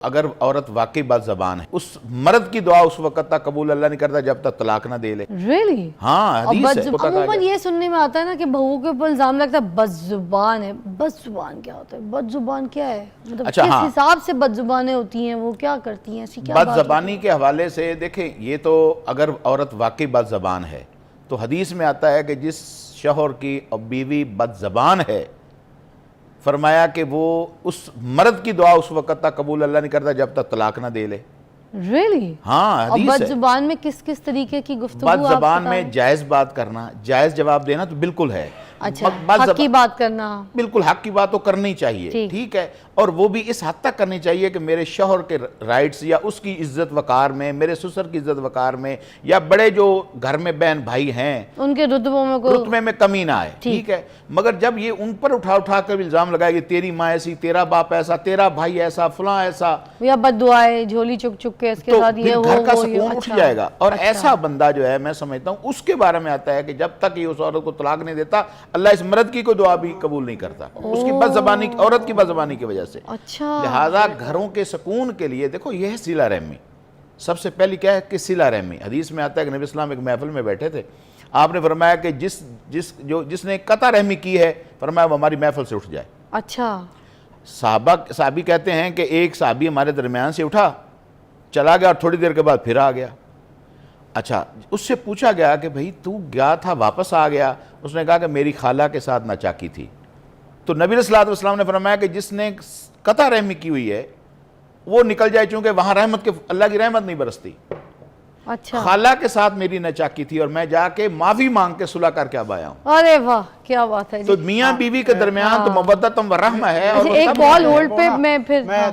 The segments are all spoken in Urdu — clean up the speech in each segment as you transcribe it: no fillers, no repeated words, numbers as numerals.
اگر عورت واقعی بد زبان ہے، اس مرد کی دعا اس وقت تک قبول اللہ نہیں کرتا جب تک طلاق نہ دے لے۔ ریلی؟ ہاں حدیث ہے۔ عموماً یہ سننے میں آتا ہے نا کہ بہو کے اوپر الزام لگتا ہے بد زبان ہے۔ بد زبان کیا ہوتا ہے؟ بد زبان کیا ہے؟ مطلب کس حساب سے بد زبانیں ہوتی ہیں؟ وہ کیا کرتی ہیں؟ ایسی کیا بد زبانی کے حوالے سے دیکھیں، یہ تو اگر عورت واقعی بد زبان ہے تو حدیث میں آتا ہے کہ جس شوہر کی بیوی بد زبان ہے، فرمایا کہ وہ اس مرد کی دعا اس وقت تک قبول اللہ نہیں کرتا جب تک طلاق نہ دے لے۔ ریلی؟ ہاں حدیث ہے۔ بد زبان میں کس کس طریقے کی گفتگو؟ بد زبان میں جائز بات کرنا، جائز جواب دینا تو بالکل ہے۔ اچھا، حق کی بات کرنا؟ بالکل حق کی بات تو کرنی چاہیے، ٹھیک ہے، اور وہ بھی اس حد تک کرنی چاہیے کہ میرے شوہر کے رائٹس یا اس کی عزت وقار میں، میرے سسر کی عزت وقار میں، یا بڑے جو گھر میں بہن بھائی ہیں ان کے رتبے میں کمی نہ آئے، ٹھیک ہے۔ مگر جب یہ ان پر اٹھا کر الزام لگائے کہ تیری ماں ایسی، تیرا باپ ایسا، تیرا بھائی ایسا، فلاں ایسا، یا بد دعائیں جھولی چک کے اس کے ساتھ یہ تو گھر کا سکون اٹھ جائے گا۔ اور ایسا بندہ جو ہے، میں سمجھتا ہوں اس کے بارے میں آتا ہے کہ جب تک یہ اس عورت کو طلاق نہیں دیتا، اللہ اس مرد کی کوئی دعا بھی قبول نہیں کرتا، اس کی بد زبانی، عورت کی بد زبانی کی وجہ سے۔ لہذا گھروں کے سکون کے لیے دیکھو یہ ہے صلہ رحمی۔ سب سے پہلی کیا ہے کہ صلہ رحمی۔ حدیث میں آتا ہے کہ نبی اسلام ایک محفل میں بیٹھے تھے، آپ نے فرمایا کہ جس نے قطع رحمی کی ہے، فرمایا وہ ہماری محفل سے اٹھ جائے۔ اچھا، صحابی کہتے ہیں کہ ایک صحابی ہمارے درمیان سے اٹھا، چلا گیا اور تھوڑی دیر کے بعد پھر آ گیا۔ اچھا، اس سے پوچھا گیا کہ بھئی تو گیا تھا واپس آ گیا؟ اس نے کہا کہ میری خالہ کے ساتھ ناچاکی تھی۔ تو نبی صلی اللہ علیہ وسلم نے فرمایا کہ جس نے قطع رحمی کی ہوئی ہے وہ نکل جائے، چونکہ وہاں اللہ کی رحمت نہیں برستی۔ اچھا، خالہ کے ساتھ میری ناچاکی تھی اور میں جا کے معافی مانگ کے صلح کر کے اب آیا ہوں۔ ارے واہ، کیا بات ہے۔ تو میاں بیوی کے درمیان تو مودتم و رحمہ ہے۔ ایک بال ہولڈ پہ میں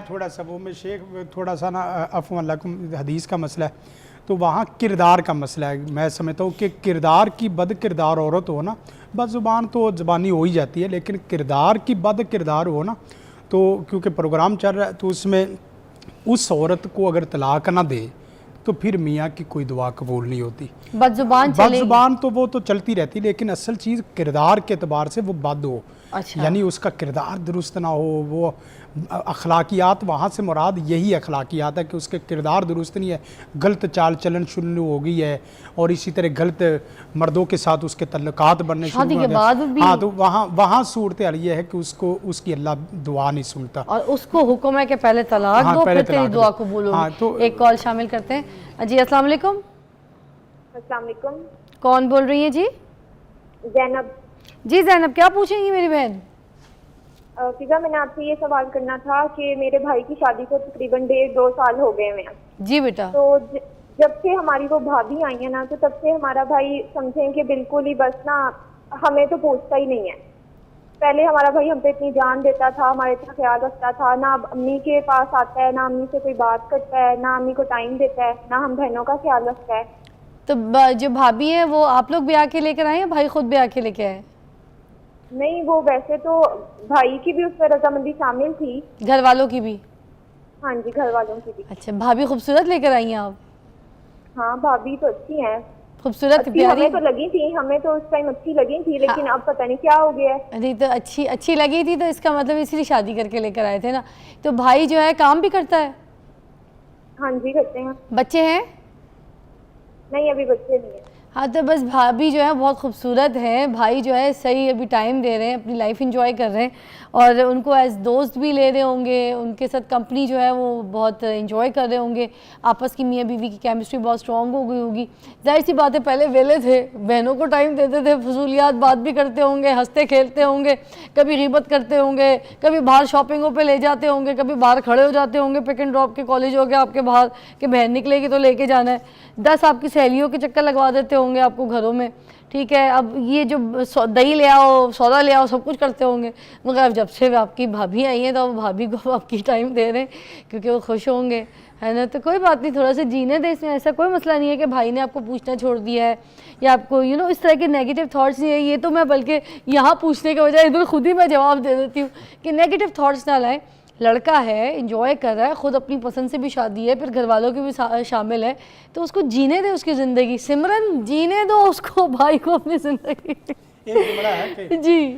تھوڑا سا وہ میں شیخ تھوڑا سا نا عفو لکم حدیث کا مسئلہ ہے، تو وہاں کردار کا مسئلہ ہے۔ میں سمجھتا ہوں کہ کردار کی بد کردار عورت ہو نا، بد زبان تو زبانی ہو ہی جاتی ہے، لیکن کردار کی بد کردار ہو نا، تو کیونکہ پروگرام چل رہا ہے تو اس میں اس عورت کو اگر طلاق نہ دے تو پھر میاں کی کوئی دعا قبول نہیں ہوتی۔ بد زبان تو وہ تو چلتی رہتی، لیکن اصل چیز کردار کے اعتبار سے وہ بد ہو، یعنی اس کا کردار درست نہ ہو۔ وہ اخلاقیات، وہاں سے مراد یہی اخلاقیات ہے کہ اس کے کردار درست نہیں ہے، غلط چال چلن شروع ہو گئی ہے، اور اسی طرح غلط مردوں کے ساتھ اس کے تعلقات بننے شروع ہو گئے۔ ہاں، تو وہاں صورتحال یہ ہے کہ اس کی اللہ دعا نہیں سنتا، اور اس کو حکم ہے کہ پہلے طلاق دو پھر تیری دعا قبول ہوگی۔ ایک کال شامل کرتے ہیں۔ جی السلام علیکم۔ السلام علیکم، کون بول رہی ہیں؟ جی زینب۔ جی زینب، کیا پوچھیں گی میری بہن؟ فضا، میں نے آپ سے یہ سوال کرنا تھا کہ میرے بھائی کی شادی کو تقریباً 1.5-2 سال ہو گئے ہیں۔ جی بیٹا۔ تو جب سے ہماری وہ بھابھی آئی ہیں نا، تو تب سے ہمارا بھائی سمجھیں کہ بالکل ہی بس نا ہمیں تو پوچھتا ہی نہیں ہے۔ پہلے ہمارا بھائی ہم پہ اتنی جان دیتا تھا، ہمارے اتنا خیال رکھتا تھا، نہ امی کے پاس آتا ہے، نہ امی سے کوئی بات کرتا ہے، نہ امی کو ٹائم دیتا ہے، نہ ہم بہنوں کا خیال رکھتا ہے۔ تو جو بھابھی ہے وہ آپ لوگ بھی آ کے لے کر آئے ہیں، بھائی خود بھی آ کے لے کے آئے؟ نہیں، وہ ویسے تو بھائی کی بھی اس میں رضامندی شامل تھی، گھر والوں کی بھی؟ ہاں جی، گھر والوں کی بھی۔ اچھا، بھابھی خوبصورت لے کر آئی ہیں آپ؟ ہاں، بھابھی تو اچھی ہیں، خوبصورت پیاری۔ ہمیں تو لگی تھی، ہمیں تو اس ٹائم اچھی لگی تھی، لیکن اب پتہ نہیں کیا ہو گیا ہے۔ نہیں تو اچھی لگی تھی تو اس کا مطلب اسی لیے شادی کر کے لے کر آئے تھے نا۔ تو بھائی جو ہے کام بھی کرتا ہے؟ ہاں جی، کرتے ہیں۔ بچے ہیں؟ نہیں، ابھی بچے نہیں ہیں۔ ہاں، تو بس بھابھی جو ہے بہت خوبصورت ہے، بھائی جو ہے صحیح ابھی ٹائم دے رہے ہیں، اپنی لائف انجوائے کر رہے ہیں، اور ان کو ایز دوست بھی لے رہے ہوں گے، ان کے ساتھ کمپنی جو ہے وہ بہت انجوائے کر رہے ہوں گے، آپس کی میاں بیوی کی کیمسٹری بہت اسٹرانگ ہو گئی ہوگی۔ ظاہر سی بات ہے پہلے ویلے تھے، بہنوں کو ٹائم دیتے تھے، فضولیات بات بھی کرتے ہوں گے، ہنستے کھیلتے ہوں گے، کبھی غیبت کرتے ہوں گے، کبھی باہر شاپنگوں پہ لے جاتے ہوں گے، کبھی باہر کھڑے ہو جاتے ہوں گے، پک اینڈ ڈراپ کے کالج ہو گیا آپ کے باہر کہ بہن نکلے گی تو لے کے جانا ہے، 10 آپ کی سہیلیوں کے چکر لگوا دیتے ہوں گے آپ کو گھروں میں، ٹھیک ہے۔ اب یہ جو دہی لے آؤ، سودا لے آؤ، سب کچھ کرتے ہوں گے، مگر اب جب سے آپ کی بھابھی آئی ہیں تو بھابھی کو آپ کی ٹائم دے رہے ہیں کیونکہ وہ خوش ہوں گے، ہے نا۔ تو کوئی بات نہیں، تھوڑا سا جینے دے، اس میں ایسا کوئی مسئلہ نہیں ہے کہ بھائی نے آپ کو پوچھنا چھوڑ دیا ہے یا آپ کو اس طرح کے نیگیٹو تھاٹس نہیں ہے۔ یہ تو میں بلکہ یہاں پوچھنے کے بجائے ادھر خود ہی میں جواب دے دیتی ہوں کہ نیگیٹو تھاٹس نہ لائیں۔ لڑکا ہے، انجوائے کر رہا ہے، خود اپنی پسند سے بھی شادی ہے، پھر گھر والوں کی بھی شامل ہے، تو اس کو جینے دے اس کی زندگی۔ سمرن جینے دو اس کو، بھائی کو اپنی زندگی۔ ایک جملہ ہے کہ جی